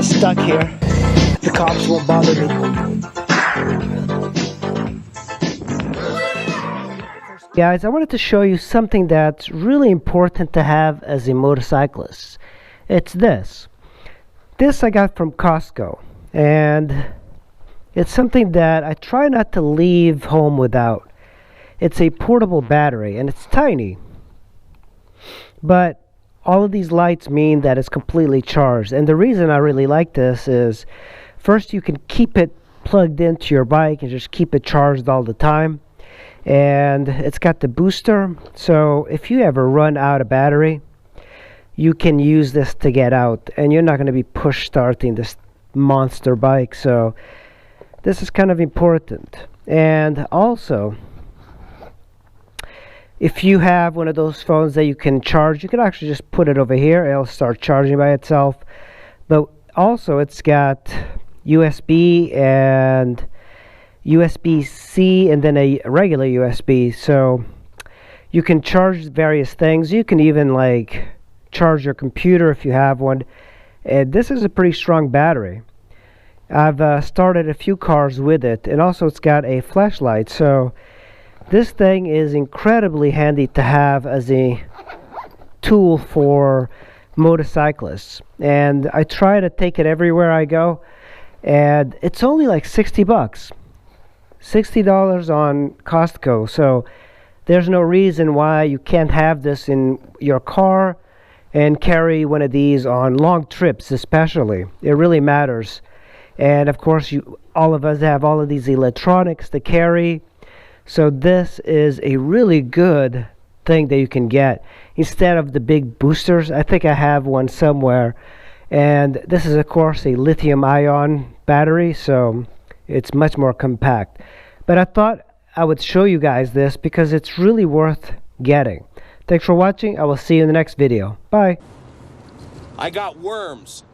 get stuck here, the cops won't bother me. Guys, I wanted to show you something that's really important to have as a motorcyclist. It's this. This I got from Costco, and it's something that I try not to leave home without. It's a portable battery, and it's tiny. But all of these lights mean that it's completely charged. And the reason I really like this is, first, you can keep it plugged into your bike and just keep it charged all the time. And it's got the booster, so if you ever run out of battery, you can use this to get out, and you're not going to be push starting this monster bike. So this is kind of important. And also, if you have one of those phones that you can charge, you can actually just put it over here, it'll start charging by itself. But also, it's got USB and USB-C and then a regular USB, so you can charge various things. You can even like charge your computer if you have one. And this is a pretty strong battery. I've started a few cars with it, and also it's got a flashlight, so this thing is incredibly handy to have as a tool for motorcyclists. And I try to take it everywhere I go, and it's only like 60 bucks. $60 on Costco, so there's no reason why you can't have this in your car and carry one of these on long trips especially. It really matters. And of course, all of us have all of these electronics to carry, so this is a really good thing that you can get instead of the big boosters. I think I have one somewhere, and this is of course a lithium-ion battery, so it's much more compact. But I thought I would show you guys this because it's really worth getting. Thanks for watching. I will see you in the next video. Bye. I got worms.